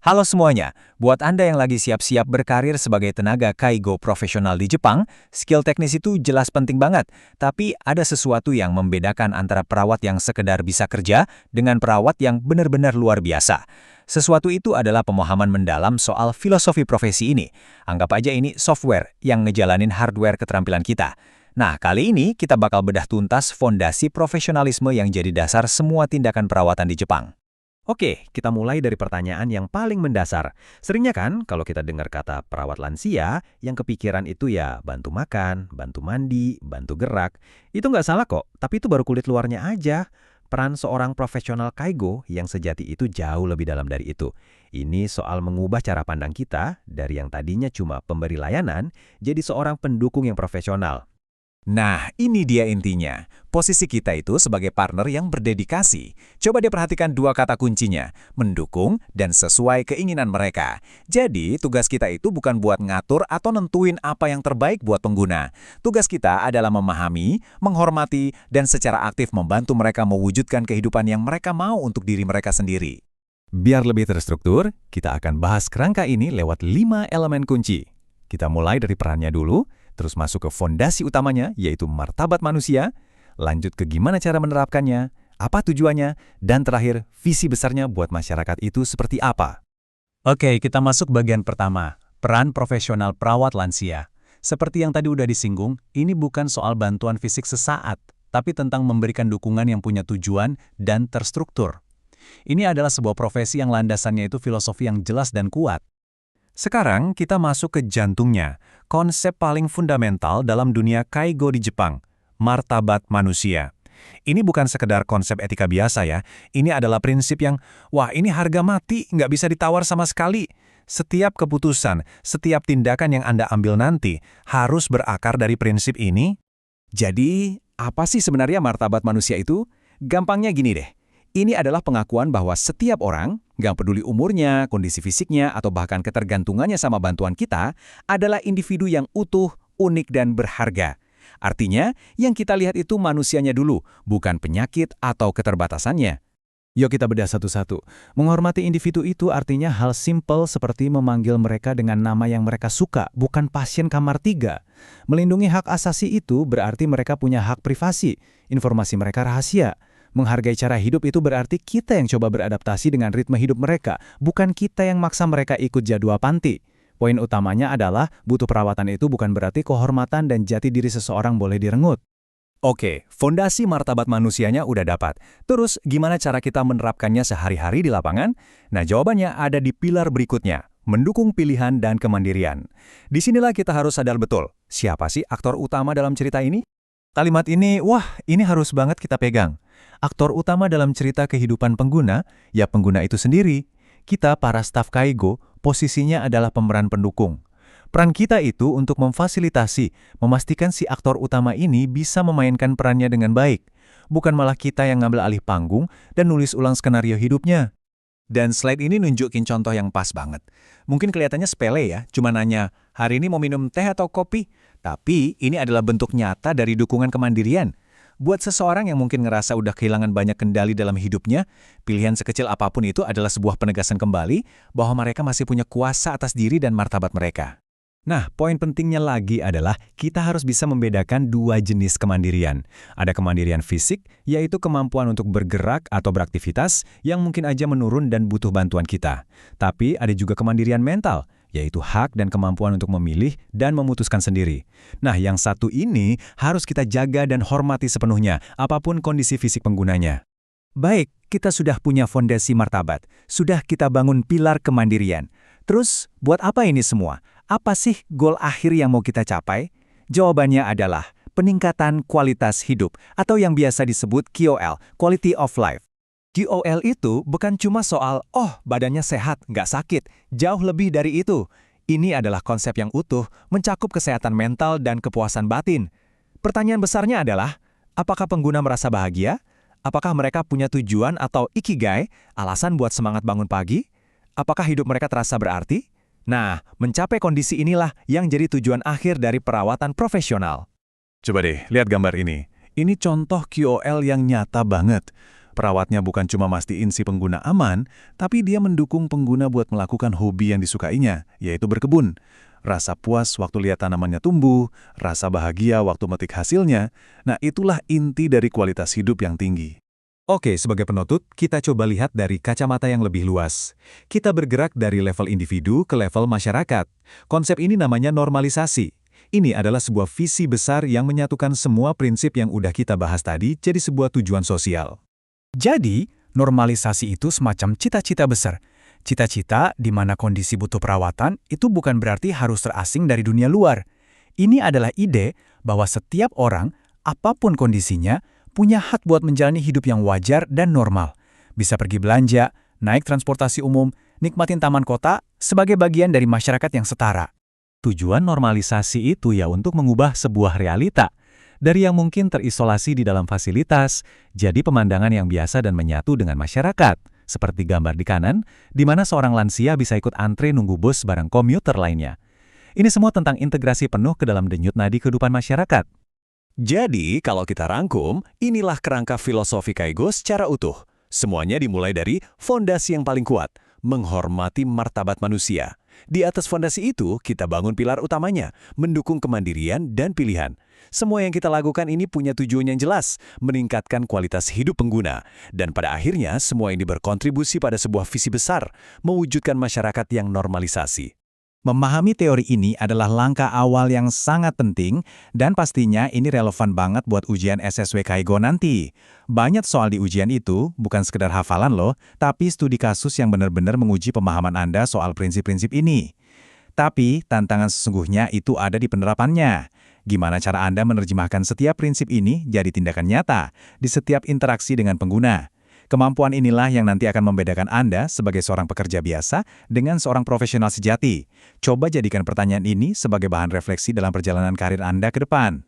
Halo semuanya, buat Anda yang lagi siap-siap berkarir sebagai tenaga kaigo profesional di Jepang, skill teknis itu jelas penting banget. Tapi ada sesuatu yang membedakan antara perawat yang sekedar bisa kerja dengan perawat yang benar-benar luar biasa. Sesuatu itu adalah pemahaman mendalam soal filosofi profesi ini. Anggap aja ini software yang ngejalanin hardware keterampilan kita. Nah, kali ini kita bakal bedah tuntas fondasi profesionalisme yang jadi dasar semua tindakan perawatan di Jepang. Oke, kita mulai dari pertanyaan yang paling mendasar. Seringnya kan, kalau kita dengar kata perawat lansia, yang kepikiran itu ya bantu makan, bantu mandi, bantu gerak. Itu nggak salah kok, tapi itu baru kulit luarnya aja. Peran seorang profesional kaigo yang sejati itu jauh lebih dalam dari itu. Ini soal mengubah cara pandang kita dari yang tadinya cuma pemberi layanan, jadi seorang pendukung yang profesional. Nah, ini dia intinya. Posisi kita itu sebagai partner yang berdedikasi. Coba dia perhatikan dua kata kuncinya, mendukung dan sesuai keinginan mereka. Jadi, tugas kita itu bukan buat ngatur atau nentuin apa yang terbaik buat pengguna. Tugas kita adalah memahami, menghormati, dan secara aktif membantu mereka mewujudkan kehidupan yang mereka mau untuk diri mereka sendiri. Biar lebih terstruktur, kita akan bahas kerangka ini lewat 5 elemen kunci. Kita mulai dari perannya dulu, terus masuk ke fondasi utamanya, yaitu martabat manusia, lanjut ke gimana cara menerapkannya, apa tujuannya, dan terakhir, visi besarnya buat masyarakat itu seperti apa. Oke, kita masuk bagian pertama, peran profesional perawat lansia. Seperti yang tadi udah disinggung, ini bukan soal bantuan fisik sesaat, tapi tentang memberikan dukungan yang punya tujuan dan terstruktur. Ini adalah sebuah profesi yang landasannya itu filosofi yang jelas dan kuat. Sekarang kita masuk ke jantungnya, konsep paling fundamental dalam dunia kaigo di Jepang, martabat manusia. Ini bukan sekedar konsep etika biasa ya, ini adalah prinsip yang, wah ini harga mati, nggak bisa ditawar sama sekali. Setiap keputusan, setiap tindakan yang Anda ambil nanti harus berakar dari prinsip ini. Jadi, apa sih sebenarnya martabat manusia itu? Gampangnya gini deh. Ini adalah pengakuan bahwa setiap orang, nggak peduli umurnya, kondisi fisiknya, atau bahkan ketergantungannya sama bantuan kita, adalah individu yang utuh, unik, dan berharga. Artinya, yang kita lihat itu manusianya dulu, bukan penyakit atau keterbatasannya. Yuk kita bedah satu-satu. Menghormati individu itu artinya hal simpel seperti memanggil mereka dengan nama yang mereka suka, bukan pasien kamar 3. Melindungi hak asasi itu berarti mereka punya hak privasi, informasi mereka rahasia. Menghargai cara hidup itu berarti kita yang coba beradaptasi dengan ritme hidup mereka, bukan kita yang maksa mereka ikut jadwal panti. Poin utamanya adalah butuh perawatan itu bukan berarti kehormatan dan jati diri seseorang boleh direnggut. Oke, fondasi martabat manusianya udah dapat. Terus, gimana cara kita menerapkannya sehari-hari di lapangan? Nah, jawabannya ada di pilar berikutnya, mendukung pilihan dan kemandirian. Disinilah kita harus sadar betul, siapa sih aktor utama dalam cerita ini? Kalimat ini, wah, ini harus banget kita pegang. Aktor utama dalam cerita kehidupan pengguna, ya pengguna itu sendiri. Kita, para staf kaigo, posisinya adalah pemeran pendukung. Peran kita itu untuk memfasilitasi, memastikan si aktor utama ini bisa memainkan perannya dengan baik. Bukan malah kita yang ngambil alih panggung dan nulis ulang skenario hidupnya. Dan slide ini nunjukin contoh yang pas banget. Mungkin kelihatannya sepele ya, cuma nanya, hari ini mau minum teh atau kopi? Tapi ini adalah bentuk nyata dari dukungan kemandirian. Buat seseorang yang mungkin ngerasa udah kehilangan banyak kendali dalam hidupnya, pilihan sekecil apapun itu adalah sebuah penegasan kembali bahwa mereka masih punya kuasa atas diri dan martabat mereka. Nah, poin pentingnya lagi adalah kita harus bisa membedakan dua jenis kemandirian. Ada kemandirian fisik, yaitu kemampuan untuk bergerak atau beraktivitas yang mungkin aja menurun dan butuh bantuan kita. Tapi ada juga kemandirian mental, yaitu hak dan kemampuan untuk memilih dan memutuskan sendiri. Nah, yang satu ini harus kita jaga dan hormati sepenuhnya, apapun kondisi fisik penggunanya. Baik, kita sudah punya fondasi martabat, sudah kita bangun pilar kemandirian. Terus, buat apa ini semua? Apa sih goal akhir yang mau kita capai? Jawabannya adalah peningkatan kualitas hidup, atau yang biasa disebut QOL, Quality of Life. QOL itu bukan cuma soal, badannya sehat, nggak sakit. Jauh lebih dari itu. Ini adalah konsep yang utuh, mencakup kesehatan mental dan kepuasan batin. Pertanyaan besarnya adalah, apakah pengguna merasa bahagia? Apakah mereka punya tujuan atau ikigai, alasan buat semangat bangun pagi? Apakah hidup mereka terasa berarti? Nah, mencapai kondisi inilah yang jadi tujuan akhir dari perawatan profesional. Coba deh, lihat gambar ini. Ini contoh QOL yang nyata banget. Perawatnya bukan cuma mastiin si pengguna aman, tapi dia mendukung pengguna buat melakukan hobi yang disukainya, yaitu berkebun. Rasa puas waktu lihat tanamannya tumbuh, rasa bahagia waktu metik hasilnya, nah itulah inti dari kualitas hidup yang tinggi. Oke, sebagai penutup, kita coba lihat dari kacamata yang lebih luas. Kita bergerak dari level individu ke level masyarakat. Konsep ini namanya normalisasi. Ini adalah sebuah visi besar yang menyatukan semua prinsip yang udah kita bahas tadi jadi sebuah tujuan sosial. Jadi, normalisasi itu semacam cita-cita besar. Cita-cita di mana kondisi butuh perawatan itu bukan berarti harus terasing dari dunia luar. Ini adalah ide bahwa setiap orang, apapun kondisinya, punya hak buat menjalani hidup yang wajar dan normal. Bisa pergi belanja, naik transportasi umum, nikmatin taman kota sebagai bagian dari masyarakat yang setara. Tujuan normalisasi itu ya untuk mengubah sebuah realita. Dari yang mungkin terisolasi di dalam fasilitas, jadi pemandangan yang biasa dan menyatu dengan masyarakat. Seperti gambar di kanan, di mana seorang lansia bisa ikut antre nunggu bus bareng komuter lainnya. Ini semua tentang integrasi penuh ke dalam denyut nadi kehidupan masyarakat. Jadi, kalau kita rangkum, inilah kerangka filosofi Kaigo secara utuh. Semuanya dimulai dari fondasi yang paling kuat, menghormati martabat manusia. Di atas fondasi itu, kita bangun pilar utamanya, mendukung kemandirian dan pilihan. Semua yang kita lakukan ini punya tujuan yang jelas, meningkatkan kualitas hidup pengguna. Dan pada akhirnya, semua ini berkontribusi pada sebuah visi besar, mewujudkan masyarakat yang normalisasi. Memahami teori ini adalah langkah awal yang sangat penting, dan pastinya ini relevan banget buat ujian SSW Kaigo nanti. Banyak soal di ujian itu bukan sekedar hafalan loh, tapi studi kasus yang benar-benar menguji pemahaman Anda soal prinsip-prinsip ini. Tapi tantangan sesungguhnya itu ada di penerapannya. Gimana cara Anda menerjemahkan setiap prinsip ini jadi tindakan nyata di setiap interaksi dengan pengguna? Kemampuan inilah yang nanti akan membedakan Anda sebagai seorang pekerja biasa dengan seorang profesional sejati. Coba jadikan pertanyaan ini sebagai bahan refleksi dalam perjalanan karir Anda ke depan.